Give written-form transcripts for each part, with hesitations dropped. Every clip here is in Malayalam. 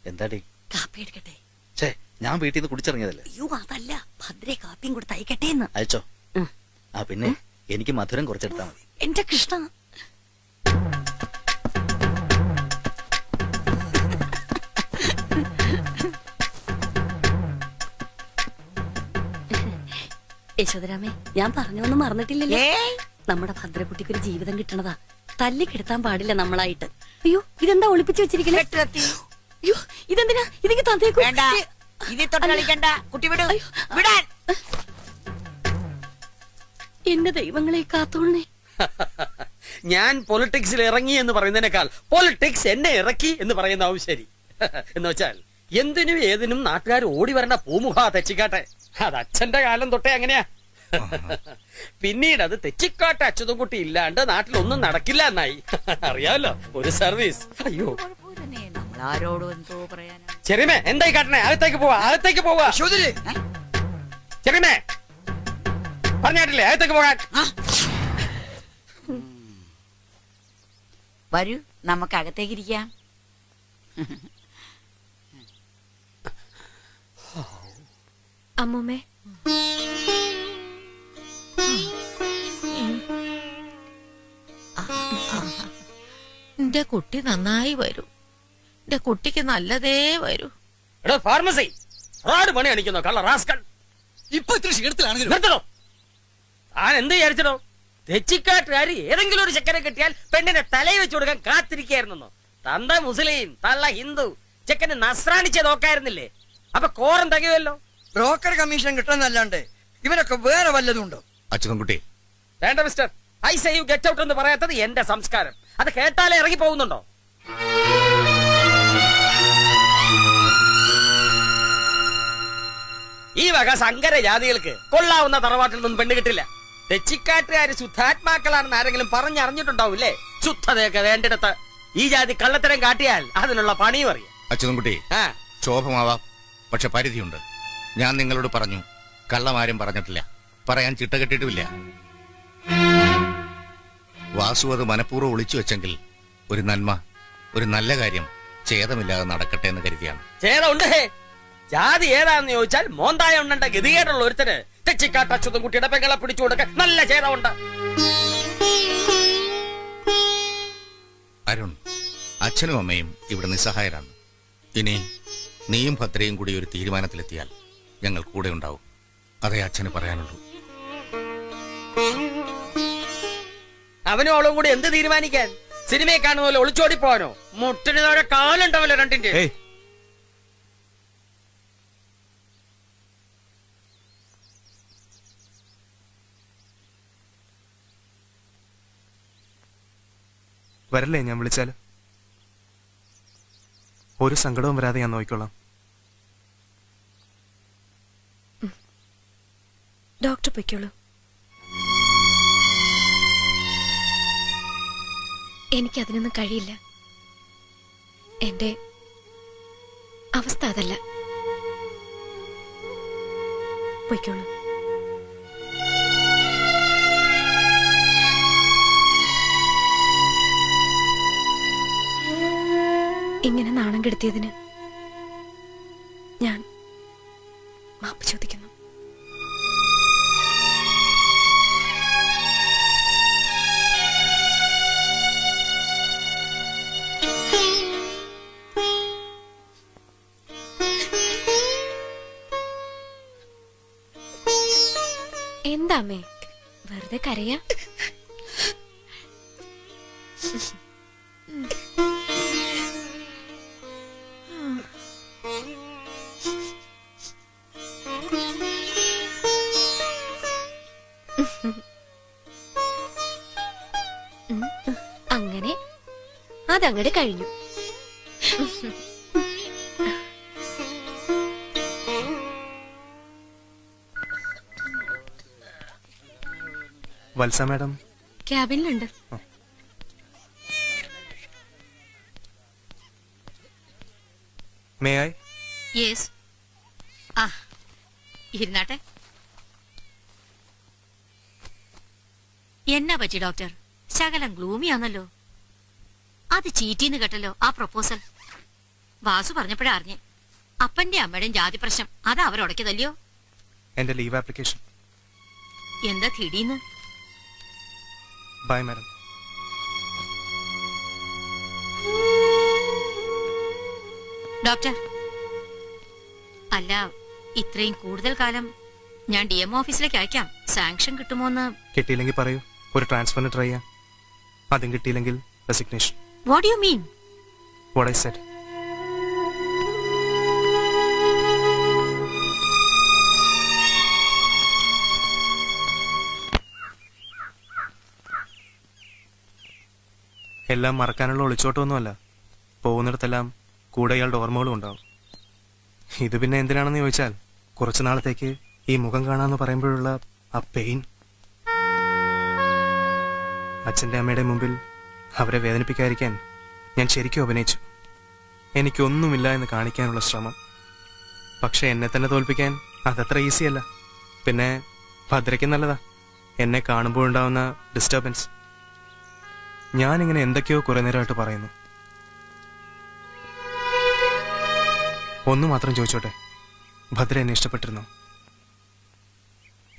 എന്താടി? കാപ്പി എടുക്കട്ടെ? ഞാൻ വീട്ടിൽ നിന്ന് കുടിച്ചിറങ്ങിയതല്ലേ. അയ്യോ അതല്ല, ഭദ്രേ കാപ്പിയും കൂടെ തയ്ക്കട്ടെ. അയച്ചോ. ആ പിന്നെ എനിക്ക് മധുരം കുറച്ചെടുത്താ മതി. എന്റെ കൃഷ്ണ. യശോദരാമേ, ഞാൻ പറഞ്ഞൊന്നും മറന്നിട്ടില്ലല്ലേ? നമ്മുടെ ഭദ്രക്കുട്ടിക്കൊരു ജീവിതം കിട്ടണതാ. തല്ലിക്കെടുത്താൻ പാടില്ല നമ്മളായിട്ട്. അയ്യോ ഇതെന്താ ഒളിപ്പിച്ചു വെച്ചിരിക്കണേ? അയ്യോ ഇതെന്തിനാ? ഇതെങ്കിൽ തന്നേക്കൂ. എന്റെ ദൈവങ്ങളെ കാത്തോളണേ. ഞാൻ പൊളിറ്റിക്സിൽ ഇറങ്ങി എന്ന് പറയുന്നതിനേക്കാൾ പൊളിറ്റിക്സ് എന്നെ ഇറക്കി എന്ന് പറയുന്നതാവും ശരി. എന്ന് വെച്ചാൽ എന്തിനും ഏതിനും നാട്ടുകാർ ഓടി വരേണ്ട പൂമുഖ തെച്ചിക്കാട്ടെ. അത് അച്ഛന്റെ കാലം തൊട്ടേ അങ്ങനെയാ. പിന്നീട് അത് തെച്ചിക്കാട്ടെ അച്യുതൻകുട്ടി ഇല്ലാണ്ട് നാട്ടിലൊന്നും നടക്കില്ല എന്നായി. അറിയാമല്ലോ, ഒരു സർവീസ്. അയ്യോ ചെറിയമേ, എന്തായി കാട്ടണേ? അകത്തേക്ക് പോവാ, അകത്തേക്ക് പോവാ. ചെറിയമേ പറഞ്ഞിട്ടില്ലേ അകത്തേക്ക് പോകാൻ? വരൂ, നമുക്ക് അകത്തേക്ക് ഇരിക്കാം. അമ്മൂമ്മേ, എന്റെ കുട്ടി നന്നായി വരൂ. എന്റെ കുട്ടിക്ക് നല്ലതേ വരൂ. ഫാർമസി ഫ്രോഡ് പണി കാണിക്കുന്നോ കള്ള റാസ്കൽ. ഇപ്പൊ ഇത്ര ക്ഷീണത്തിലാണെങ്കിലും നിർത്തണോ? താൻ എന്ത് വിചാരിച്ചോ? തെച്ചിക്കാട്ടുകാർ ഏതെങ്കിലും ഒരു ചെക്കനെ കിട്ടിയാൽ പെണ്ണിനെ തലയിൽ വെച്ചു കൊടുക്കാൻ കാത്തിരിക്കായിരുന്നോ? തന്ത മുസ്ലിം, തള്ള ഹിന്ദു, ചെക്കന് നസ്രാണിച്ച് നോക്കായിരുന്നില്ലേ? അപ്പൊ കോറം തികയുമല്ലോ. ബ്രോക്കർ കമ്മീഷൻ കിട്ടുന്നല്ലാണ്ട് ഇവരൊക്കെ വേറെ വല്ലതും ഉണ്ടോ? അച്യുതൻകുട്ടി വേണ്ട mister, I say you get out എന്ന് പറയാത്തത് എന്റെ സംസ്കാരം. അത് കേട്ടാലേ ഇറങ്ങി പോകുന്നുണ്ടോ? ഈ വക സങ്കര ജാതികൾക്ക് കൊള്ളാവുന്ന തറവാട്ടിൽ നിന്നും പെണ്ണ് കിട്ടില്ല. തെച്ചിക്കാട്ടുകാര് ശുദ്ധാത്മാക്കളാണെന്ന് ആരെങ്കിലും പറഞ്ഞറിഞ്ഞിട്ടുണ്ടാവൂല്ലേ? ശുദ്ധതയൊക്കെ വേണ്ടിടത്ത് ഈ ജാതി കള്ളത്തരം കാട്ടിയാൽ അതിനുള്ള പണിയും അറിയാം. അച്യുതൻകുട്ടി, ക്ഷോഭമാവാം, പക്ഷെ പരിധിയുണ്ട്. ഞാൻ നിങ്ങളോട് പറഞ്ഞു, കള്ളമാരും പറഞ്ഞിട്ടില്ല, പറയാൻ ചിട്ട കെട്ടിട്ടുമില്ല. വാസു അത് മനഃപൂർവ്വം ഒളിച്ചു വെച്ചെങ്കിൽ ഒരു നന്മ, ഒരു നല്ല കാര്യം ഛേദമില്ലാതെ നടക്കട്ടെ എന്ന് കരുതിയാണ്. ഛേദമുണ്ട്. ജാതി ഏതാണെന്ന് ചോദിച്ചാൽ മോന്തായ ഉണ്ട ഗതികേടുള്ള ഒരുത്തന് തെച്ചിക്കാട്ട് അച്യുതൻകുട്ടിയുടെ പെങ്ങളെ പിടിച്ചു കൊടുക്കാൻ നല്ല ഛേദമുണ്ട്. അരുൺ, അച്ഛനും അമ്മയും ഇവിടെ നിസ്സഹായരാണ്. ഇനി നീയും ഭദ്രയും കൂടി ഒരു തീരുമാനത്തിലെത്തിയാൽ ഞങ്ങൾ കൂടെ ഉണ്ടാവും. അതേ അച്ഛന് പറയാനുള്ളൂ. അവനും അവളും കൂടി എന്ത് തീരുമാനിക്കാൻ? സിനിമയെ കാണുന്ന പോലെ ഒളിച്ചോടി പോവാനോ? മുട്ടിന് താഴെ കാലുണ്ടാവല്ലോ രണ്ടിന്റെ. വരല്ലേ ഞാൻ വിളിച്ചാല്? ഒരു സങ്കടവും വരാതെ ഞാൻ നോക്കിക്കൊള്ളാം. ഡോക്ടർ പൊയ്ക്കോളൂ. എനിക്കതിനൊന്നും കഴിയില്ല. എന്റെ അവസ്ഥ അതല്ല. പൊയ്ക്കോളൂ. ഇങ്ങനെ നാണം കെടുത്തിയതിന് ഞാൻ മാപ്പ് ചോദിക്കുന്നു. എന്താമ്മേ വെറുതെ കരയാ? അങ്ങനെ അതങ്ങട് കഴിഞ്ഞു. വത്സ മാഡം ക്യാബിനിലുണ്ട്. May I? യെസ്. ആ ഇരുന്നാട്ടെ. എന്നാ പറ്റി ഡോക്ടർ? ശകലം ഗ്ലൂമിയാണല്ലോ. അത് ചീറ്റീന്ന് കേട്ടല്ലോ ആ പ്രൊപ്പോസൽ. വാസു പറഞ്ഞപ്പോഴാ അറിഞ്ഞേ. അപ്പന്റെ അമ്മയുടെയും ജാതി പ്രശ്നം അത് അവരുടക്കതല്ലയോ? എന്റെ ലീവ് ആപ്ലിക്കേഷൻ. എന്താ കിടീന്ന്? By madam. ഡോക്ടർ, അല്ല, ഇത്രയും കൂടുതൽ കാലം ഞാൻ DM ഓഫീസിലേക്ക് അയക്കാം. സാങ്ഷൻ കിട്ടുമോന്ന്? കിട്ടിയില്ലെങ്കിൽ പറയൂ, ഒരു ട്രാൻസ്ഫറിന് ട്രൈ ചെയ്യാം. അതും കിട്ടിയില്ലെങ്കിൽ resignation. What do you mean? What I said. എല്ലാം മറക്കാനുള്ള ഒളിച്ചോട്ടമൊന്നുമല്ല. പോകുന്നിടത്തെല്ലാം കൂടെ ഇയാളുടെ ഓർമ്മകളും ഉണ്ടാവും. ഇത് പിന്നെ എന്തിനാണെന്ന് ചോദിച്ചാൽ, കുറച്ചു നാളത്തേക്ക് ഈ മുഖം കാണാന്ന് പറയുമ്പോഴുള്ള ആ പെയിൻ. അച്ഛൻ്റെ അമ്മയുടെ മുമ്പിൽ അവരെ വേദനിപ്പിക്കാതിരിക്കാൻ ഞാൻ ശരിക്കും അഭിനയിച്ചു. എനിക്കൊന്നുമില്ല എന്ന് കാണിക്കാനുള്ള ശ്രമം. പക്ഷെ എന്നെ തന്നെ തോൽപ്പിക്കാൻ അതത്ര ഈസിയല്ല. പിന്നെ ഭദ്രയ്ക്ക് നല്ലതാ എന്നെ കാണുമ്പോഴുണ്ടാവുന്ന ഡിസ്റ്റർബൻസ്. ഞാനിങ്ങനെ എന്തൊക്കെയോ കുറെ നേരമായിട്ട് പറയുന്നു. ഒന്ന് മാത്രം ചോദിച്ചോട്ടെ, ഭദ്ര എന്നെ ഇഷ്ടപ്പെട്ടിരുന്നോ?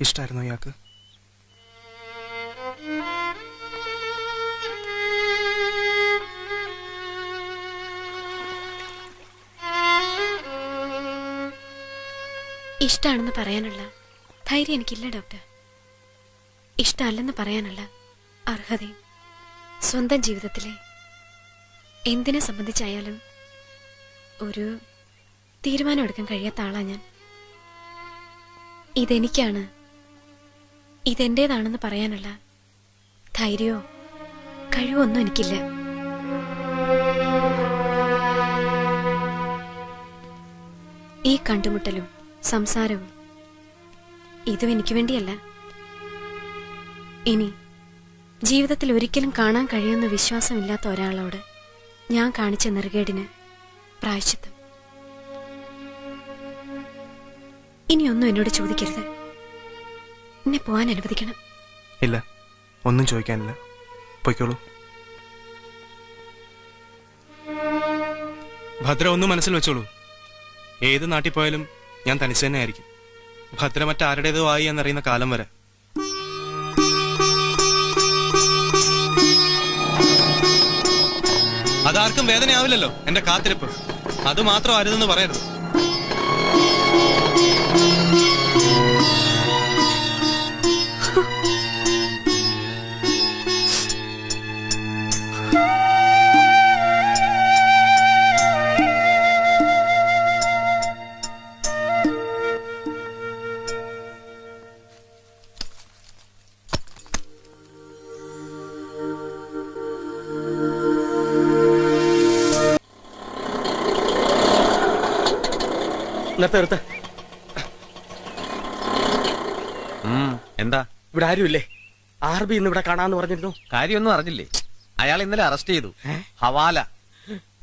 ഇഷ്ടായിരുന്നോ ഇയാൾക്ക്? ഇഷ്ടാണെന്ന് പറയാനുള്ള ധൈര്യം എനിക്കില്ല ഡോക്ടർ. ഇഷ്ടമല്ലെന്ന് പറയാനുള്ള അർഹതയും. സ്വന്തം ജീവിതത്തിലെ എന്തിനെ സംബന്ധിച്ചായാലും ഒരു തീരുമാനം എടുക്കാൻ കഴിയാത്ത ആളാ ഞാൻ. ഇതെനിക്കാണ്, ഇതെന്റേതാണെന്ന് പറയാനുള്ള ധൈര്യമോ കഴിവോ ഒന്നും എനിക്കില്ല. ഈ കണ്ടുമുട്ടലും സംസാരവും ഇതും എനിക്ക് വേണ്ടിയല്ല. ഇനി ജീവിതത്തിൽ ഒരിക്കലും കാണാൻ കഴിയുന്ന വിശ്വാസമില്ലാത്ത ഒരാളോട് ഞാൻ കാണിച്ച നെറുകേടിന് പ്രായശ്ചിത്തം. ഇനിയൊന്നും എന്നോട് ചോദിക്കരുത്. എന്നെ പോവാൻ അനുവദിക്കണം. ഇല്ല, ഒന്നും ചോദിക്കാനില്ല. പൊയ്ക്കോളൂ. ഭദ്ര ഒന്ന് മനസ്സിൽ വെച്ചോളൂ. ഏത് നാട്ടിൽ പോയാലും ഞാൻ തനിച്ച് തന്നെ ആയിരിക്കും. ഭദ്ര മറ്റാരുടേതോ ആയി എന്നറിയുന്ന കാലം വരെ. അതാർക്കും വേദനയാവില്ലല്ലോ എന്റെ കാത്തിരിപ്പ്. അത് മാത്രം അരുതെന്ന് പറയരുത്. എന്താ ഇവിടെ ആരുമില്ലേ? RB ഇന്ന് ഇവിടെ കാണാന്ന് പറഞ്ഞിരുന്നു. കാര്യമൊന്നും അറിഞ്ഞില്ലേ? അയാൾ ഇന്നലെ അറസ്റ്റ് ചെയ്തു. ഹവാല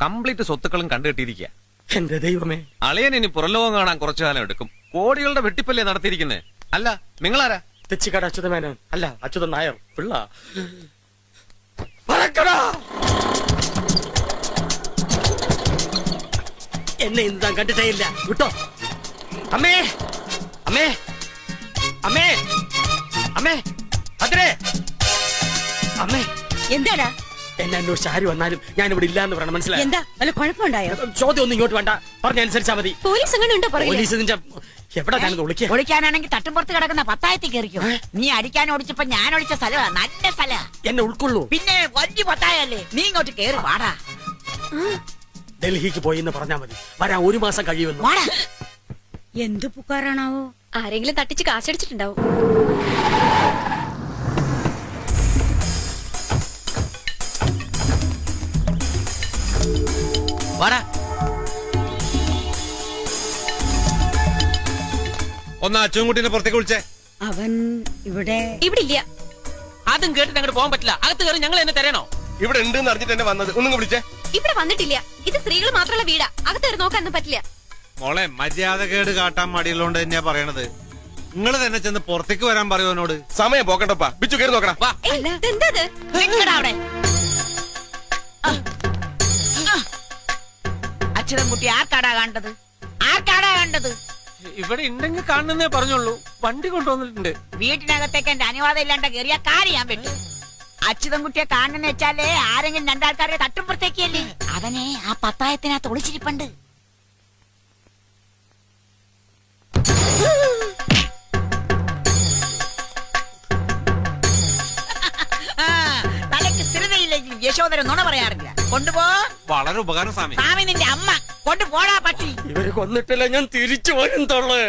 കംപ്ലീറ്റ് സ്വത്തുക്കളും കണ്ടുകെട്ടിയിരിക്കുക. എന്റെ ദൈവമേ, അളിയൻ ഇനി പുറലോകം കാണാൻ കുറച്ചു കാലം എടുക്കും. കോടികളുടെ വെട്ടിപ്പല്ലേ നടത്തിയിരിക്കുന്നത്. അല്ല, നിങ്ങളാരാ? തെച്ചിക്കാട് അച്യുതമേനോൻ. അല്ല, അച്യുതൻ നായർ പിള്ള. എന്നെ ഇന്ന് കണ്ടിട്ടേ ഇല്ല. വിട്ടോ. അമ്മേ, അമ്മേ, അമ്മേ, അമ്മേ, ഭദ്രേ, അമ്മേ. എന്താടാ? എന്നെ അന്വേഷിച്ച് ആര് വന്നാലും ഞാൻ ഇവിടെ ഇല്ല എന്ന് പറയണം. മനസ്സിലായി? എന്താ വല്ല കുഴപ്പമുണ്ടായോ? ചോദ്യം ഒന്നും ഇങ്ങോട്ട് വേണ്ട, പറഞ്ഞനുസരിച്ചാ മതി. പോലീസ് അങ്ങനെ ഉണ്ടോ? പോലീസ് നിന്റെ എവിടെ ഞാനത് വിളിക്കുക? ഒളിക്കാനാണെങ്കിൽ തട്ടുംപുറത്ത് കിടക്കുന്ന പത്തായത്തിൽ കയറിക്കും. നീ അടിക്കാൻ ഓടിച്ചപ്പോ ഞാൻ ഒളിച്ച സ്ഥലമാ, നല്ല സ്ഥല. എന്നെ ഉൾക്കൊള്ളൂ. പിന്നെ വലിയ പത്തായല്ലേ, നീ ഇങ്ങോട്ട് കേറി വാടാ. ഡൽഹിക്ക് പോയി എന്ന് പറഞ്ഞാ മതി. വരാൻ 1 മാസം കഴിയുമെന്ന്. വാടാ. എന്തു പുക്കാറാണാവോ? ആരെങ്കിലും തട്ടിച്ച് കാശടിച്ചിട്ടുണ്ടാവും. വാടാ. ഒന്ന് അച്ചുകുട്ടീനെ പുറത്തേക്ക് വിളിച്ചേ. അവൻ ഇവിടെ ഇവിടെ ഇല്ല. അതും കേട്ടിട്ട് അങ്ങോട്ട് പോകാൻ പറ്റില്ല. അകത്ത് കയറി ഞങ്ങൾ എന്നെ തരണോ? ഇവിടെ ഉണ്ട് അറിഞ്ഞിട്ട് എന്നെ വന്നത്. ഒന്നും വിളിച്ചേ. ഇവിടെ വന്നിട്ടില്ല. ഇത് സ്ത്രീകൾ മാത്രമുള്ള വീടാ. അകത്ത് നോക്കാനൊന്നും പറ്റില്ല. മോളെ, മര്യാദ കേട് കാട്ടാൻ മടിയുള്ളതുകൊണ്ട് തന്നെയാ പറയണത്. നിങ്ങൾ തന്നെ ചെന്ന് പുറത്തേക്ക് വരാൻ പറയൂ എന്നോട്. സമയം പോക്കണ്ടപ്പാ. ബിച്ചു കയറി നോക്കണം. എന്താ അവിടെ അച്യുതൻകുട്ടി ആർക്കാടാ കണ്ടത്? ആർക്കാടാ കണ്ടത്? ഇവിടെ ഉണ്ടെങ്കിൽ കാണുന്നേ പറഞ്ഞുള്ളൂ. വണ്ടി കൊണ്ടുവന്നിട്ടുണ്ട്. വീട്ടിനകത്തേക്ക് എന്റെ അനുവാദം ഇല്ലാണ്ട് കയറിയ കാര്യം ഞാൻ വെട്ടു. അച്യുതൻകുട്ടിയെ കാണുന്ന വെച്ചാലേ ആരെങ്കിലും രണ്ടാൾക്കാരെ തട്ടുമ്പുറത്തേക്കല്ലേ. അവനെ ആ പത്തായത്തിനകത്ത് ഒളിച്ചിരിപ്പുണ്ട്. തലയ്ക്ക് സ്ഥിരതയില്ലെങ്കിലും യശോദര നുണ പറയാറില്ല. കൊണ്ടുപോ. വളരെ ഉപകാരം സ്വാമി. സ്വാമി നിന്റെ അമ്മ കൊണ്ടുപോടാ പട്ടി. ഇവര് കൊന്നിട്ടില്ല, ഞാൻ തിരിച്ചു വരും തൊള്ളേ.